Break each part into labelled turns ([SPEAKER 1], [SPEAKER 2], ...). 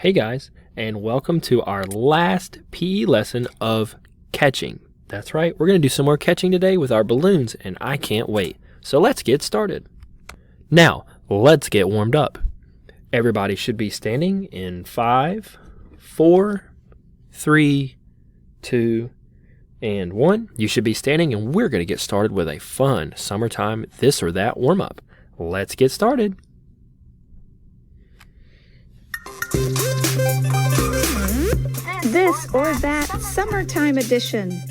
[SPEAKER 1] Hey guys, and welcome to our last PE lesson of catching. That's right, we're going to do some more catching today with our balloons, and I can't wait. So let's get started. Now, let's get warmed up. Everybody should be standing in 5, 4, 3, 2, and 1. You should be standing, and we're going to get started with a fun summertime this or that warm-up. Let's get started.
[SPEAKER 2] This or that summertime edition.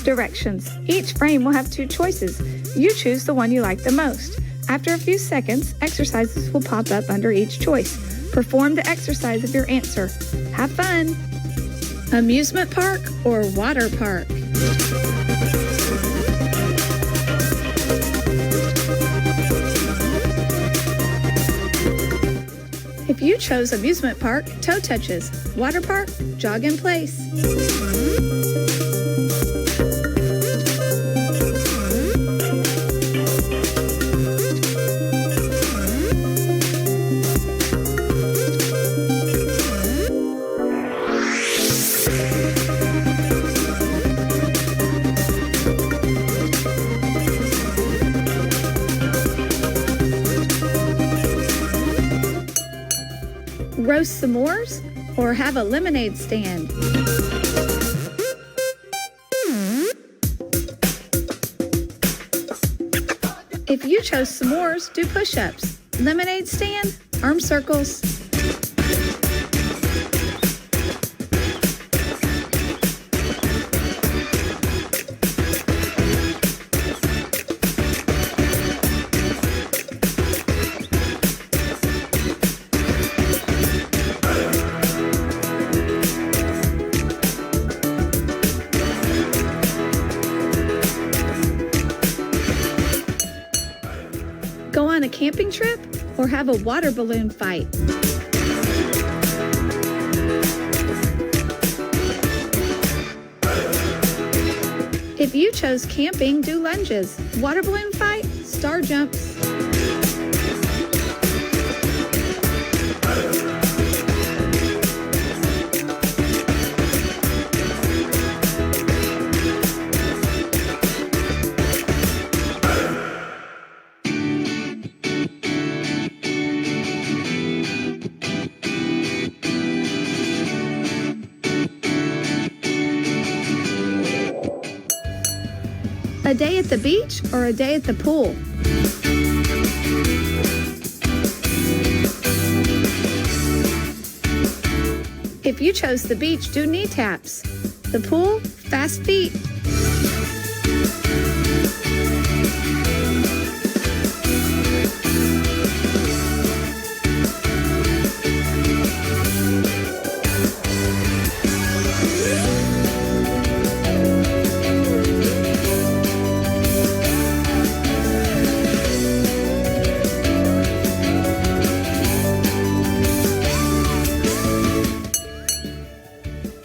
[SPEAKER 2] Directions. Each frame will have 2 choices. You choose the one you like the most. After a few seconds, exercises will pop up under each choice. Perform the exercise of your answer. Have fun! Amusement park or water park? If you chose amusement park, toe touches. Water park, jog in place. Roast s'mores or have a lemonade stand? If you chose s'mores, do push-ups. Lemonade stand, arm circles. Go on a camping trip or have a water balloon fight? If you chose camping, do lunges. Water balloon fight, star jumps. A day at the beach or a day at the pool? If you chose the beach, do knee taps. The pool, fast feet.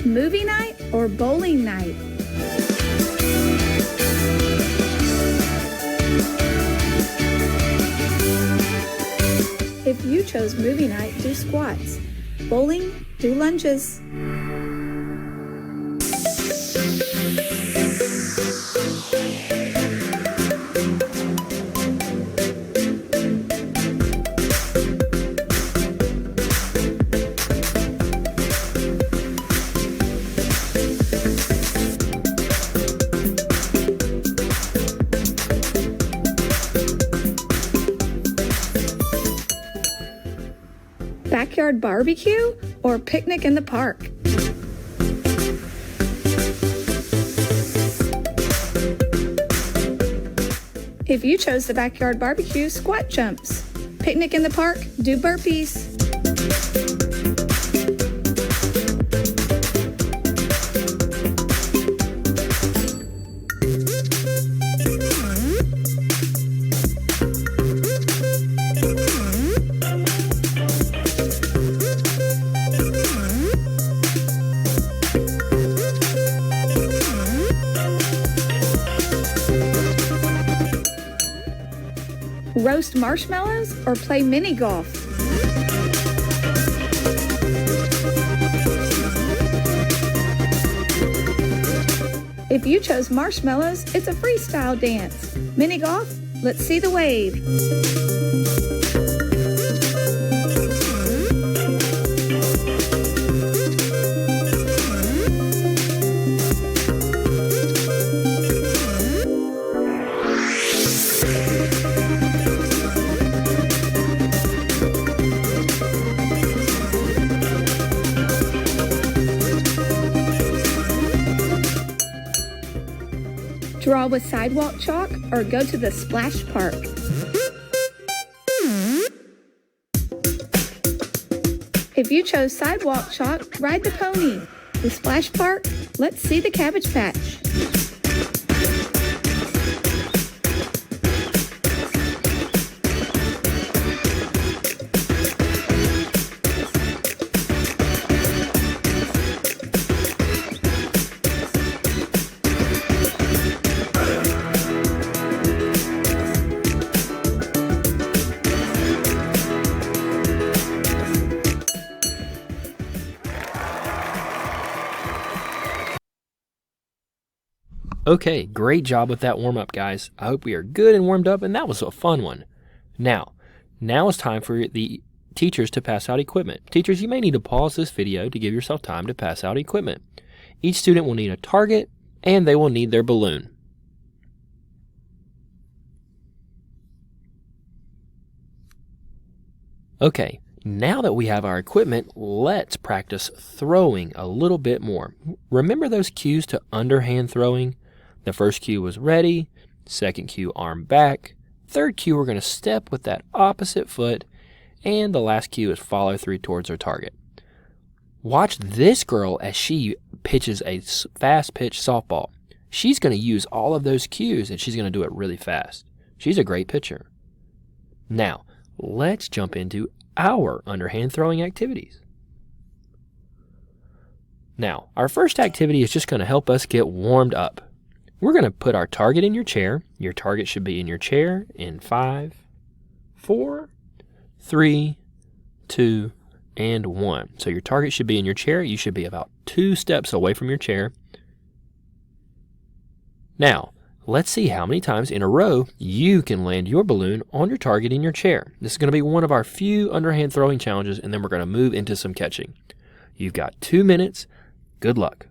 [SPEAKER 2] Movie night or bowling night? If you chose movie night, do squats. Bowling, do lunges. Backyard barbecue or picnic in the park? If you chose the backyard barbecue, squat jumps. Picnic in the park, do burpees. Roast marshmallows or play mini golf? If you chose marshmallows, it's a freestyle dance. Mini golf, let's see the wave. Draw with sidewalk chalk or go to the splash park. If you chose sidewalk chalk, ride the pony. The splash park, let's see the Cabbage Patch.
[SPEAKER 1] Okay, great job with that warm-up, guys. I hope we are good and warmed up, and that was a fun one. Now it's time for the teachers to pass out equipment. Teachers, you may need to pause this video to give yourself time to pass out equipment. Each student will need a target, and they will need their balloon. Okay, now that we have our equipment, let's practice throwing a little bit more. Remember those cues to underhand throwing? The first cue was ready, second cue arm back, third cue we're going to step with that opposite foot, and the last cue is follow through towards our target. Watch this girl as she pitches a fast pitch softball. She's going to use all of those cues and she's going to do it really fast. She's a great pitcher. Now, let's jump into our underhand throwing activities. Now, our first activity is just going to help us get warmed up. We're going to put our target in your chair. Your target should be in your chair in 5, 4, 3, 2, and 1. So your target should be in your chair. You should be about 2 steps away from your chair. Now, let's see how many times in a row you can land your balloon on your target in your chair. This is going to be one of our few underhand throwing challenges, and then we're going to move into some catching. You've got 2 minutes. Good luck.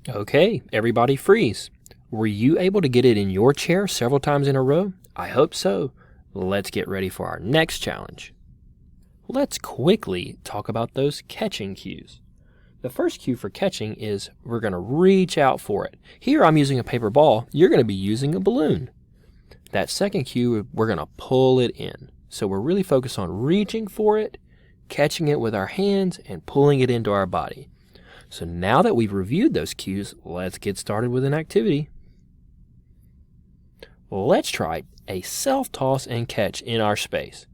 [SPEAKER 1] Okay, everybody freeze. Were you able to get it in your chair several times in a row? I hope so. Let's get ready for our next challenge. Let's quickly talk about those catching cues. The first cue for catching is we're going to reach out for it. Here I'm using a paper ball. You're going to be using a balloon. That second cue, we're going to pull it in. So we're really focused on reaching for it, catching it with our hands, and pulling it into our body. So now that we've reviewed those cues, let's get started with an activity. Let's try a self-toss and catch in our space.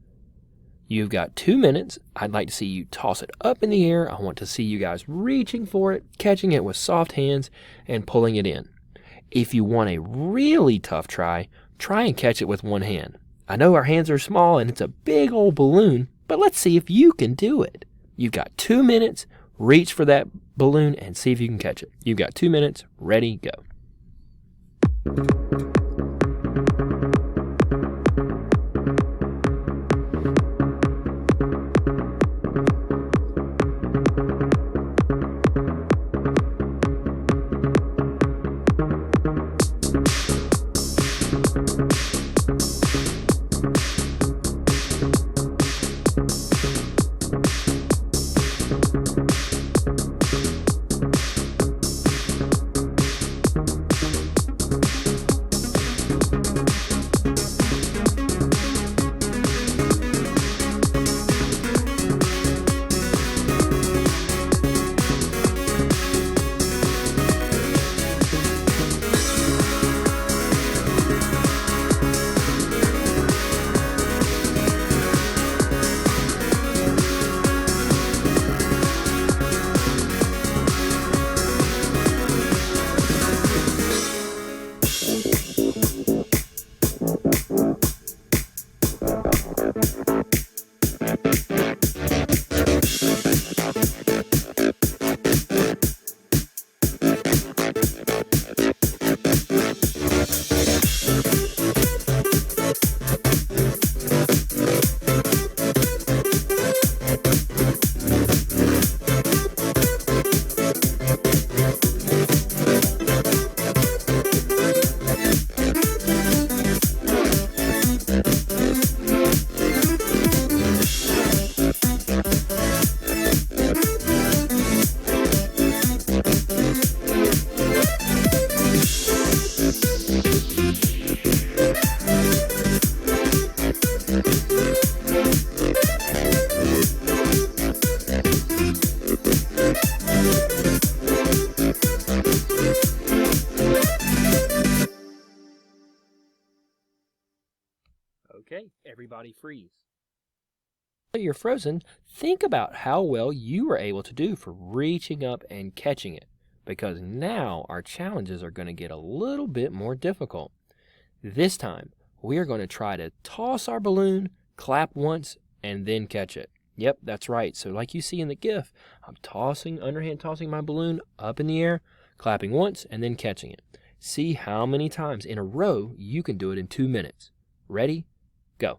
[SPEAKER 1] You've got 2 minutes. I'd like to see you toss it up in the air. I want to see you guys reaching for it, catching it with soft hands, and pulling it in. If you want a really tough try and catch it with one hand. I know our hands are small and it's a big old balloon, but let's see if you can do it. You've got 2 minutes. Reach for that balloon and see if you can catch it. You've got 2 minutes. Ready, go. Okay, everybody freeze. While you're frozen, think about how well you were able to do for reaching up and catching it, because now our challenges are going to get a little bit more difficult. This time, we are going to try to toss our balloon, clap once, and then catch it. Yep, that's right. So like you see in the GIF, I'm underhand tossing my balloon up in the air, clapping once, and then catching it. See how many times in a row you can do it in 2 minutes. Ready? Go.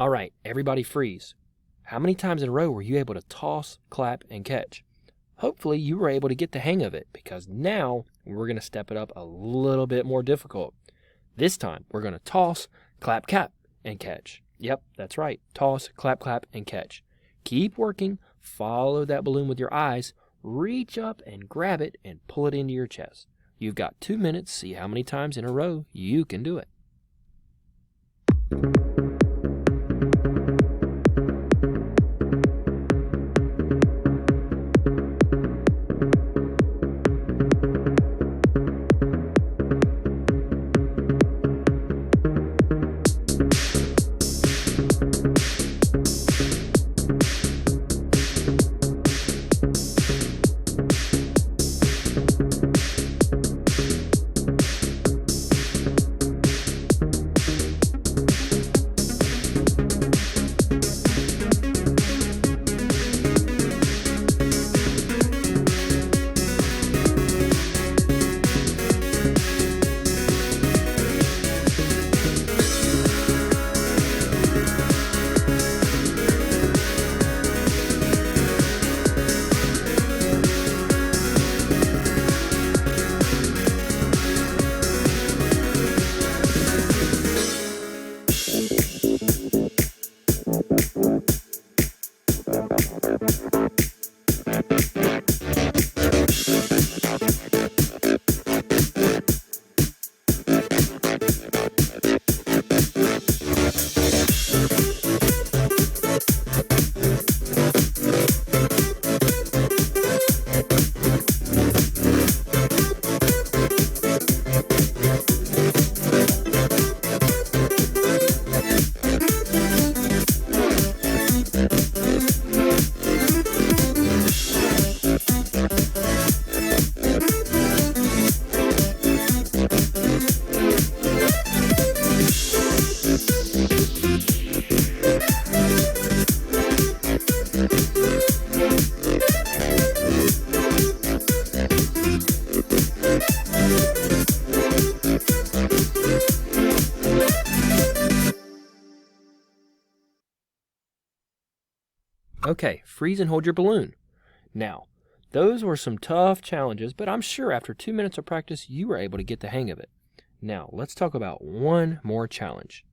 [SPEAKER 1] All right, everybody freeze. How many times in a row were you able to toss, clap, and catch? Hopefully you were able to get the hang of it, because now we're going to step it up a little bit more difficult. This time we're going to toss, clap, cap, and catch. Yep, that's right. Toss, clap, clap, and catch. Keep working. Follow that balloon with your eyes. Reach up and grab it and pull it into your chest. You've got 2 minutes. See how many times in a row you can do it. Okay, freeze and hold your balloon. Now, those were some tough challenges, but I'm sure after 2 minutes of practice, you were able to get the hang of it. Now, let's talk about one more challenge.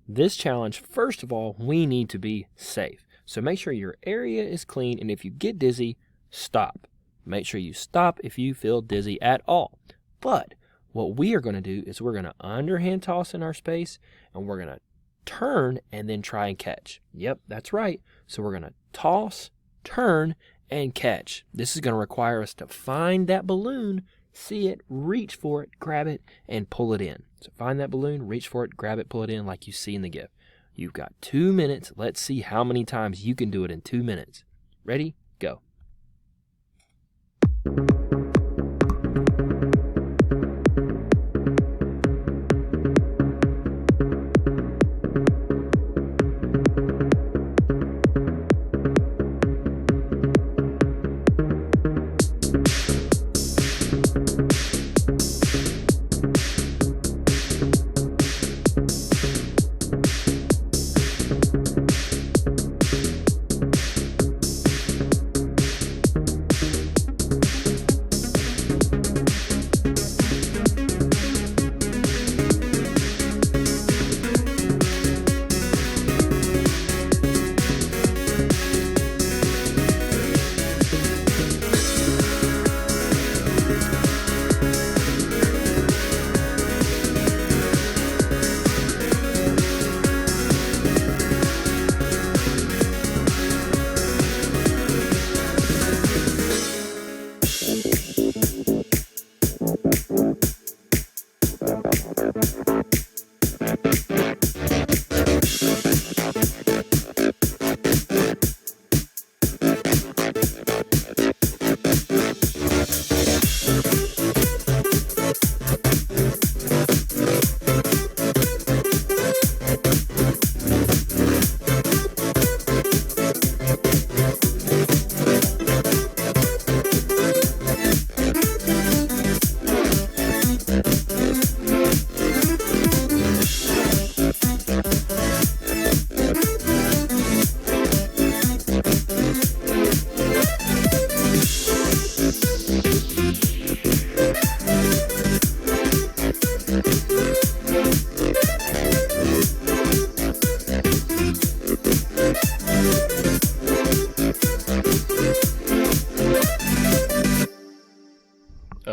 [SPEAKER 1] This challenge, first of all, we need to be safe. So make sure your area is clean, and if you get dizzy, stop. Make sure you stop if you feel dizzy at all. But what we are going to do is we're going to underhand toss in our space, and we're going to turn and then try and catch. Yep, that's right. So we're going to toss, turn, and catch. This is going to require us to find that balloon, see it, reach for it, grab it, and pull it in. So find that balloon, reach for it, grab it, pull it in like you see in the GIF. You've got 2 minutes. Let's see how many times you can do it in 2 minutes. Ready? Go.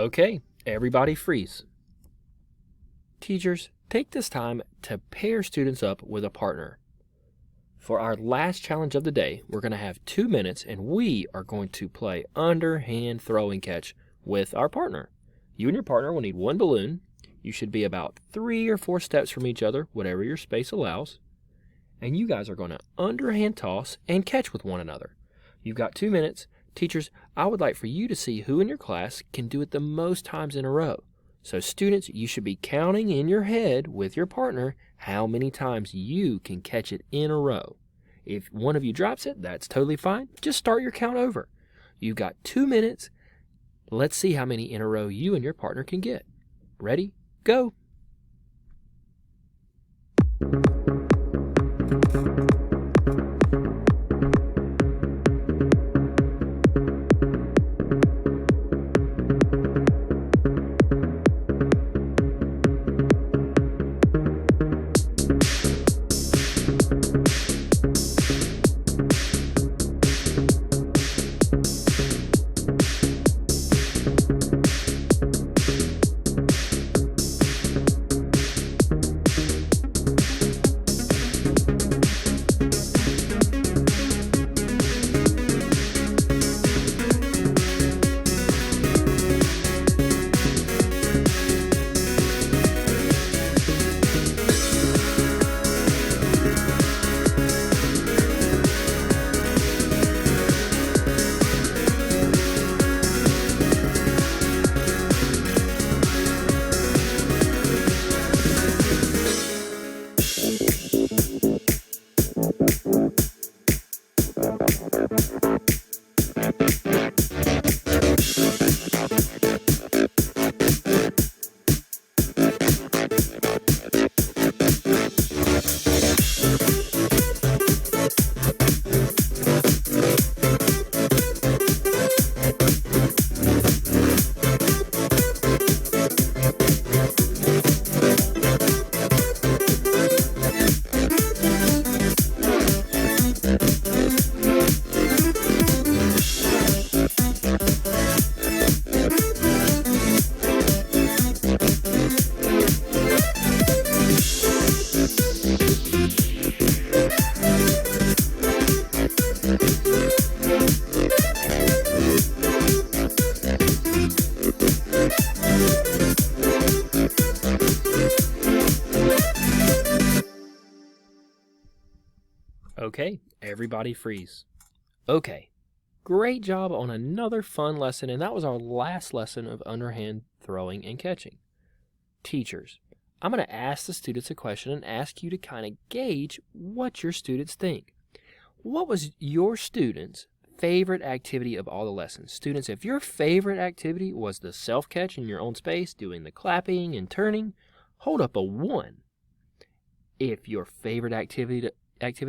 [SPEAKER 1] Okay, everybody freeze. Teachers, take this time to pair students up with a partner. For our last challenge of the day, we're going to have 2 minutes and we are going to play underhand throw and catch with our partner. You and your partner will need one balloon. You should be about 3 or 4 steps from each other, whatever your space allows. And you guys are going to underhand toss and catch with one another. You've got 2 minutes. Teachers, I would like for you to see who in your class can do it the most times in a row. So students, you should be counting in your head with your partner how many times you can catch it in a row. If one of you drops it, that's totally fine. Just start your count over. You've got 2 minutes. Let's see how many in a row you and your partner can get. Ready? Go! Okay, everybody freeze. Okay, great job on another fun lesson, and that was our last lesson of underhand throwing and catching. Teachers, I'm going to ask the students a question and ask you to kind of gauge what your students think. What was your students' favorite activity of all the lessons? Students, if your favorite activity was the self-catch in your own space, doing the clapping and turning, hold up a 1. If your favorite activity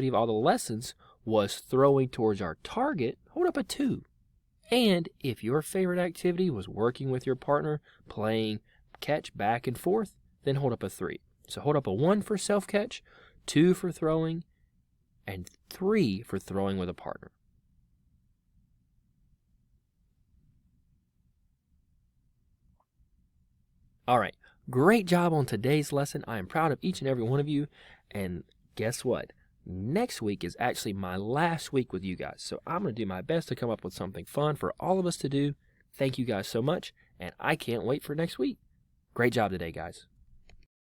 [SPEAKER 1] of all the lessons was throwing towards our target, hold up a 2. And if your favorite activity was working with your partner, playing catch back and forth, then hold up a 3. So hold up a 1 for self-catch, 2 for throwing, and 3 for throwing with a partner. All right, great job on today's lesson. I am proud of each and every one of you. And guess what? Next week is actually my last week with you guys. So I'm going to do my best to come up with something fun for all of us to do. Thank you guys so much, and I can't wait for next week. Great job today, guys.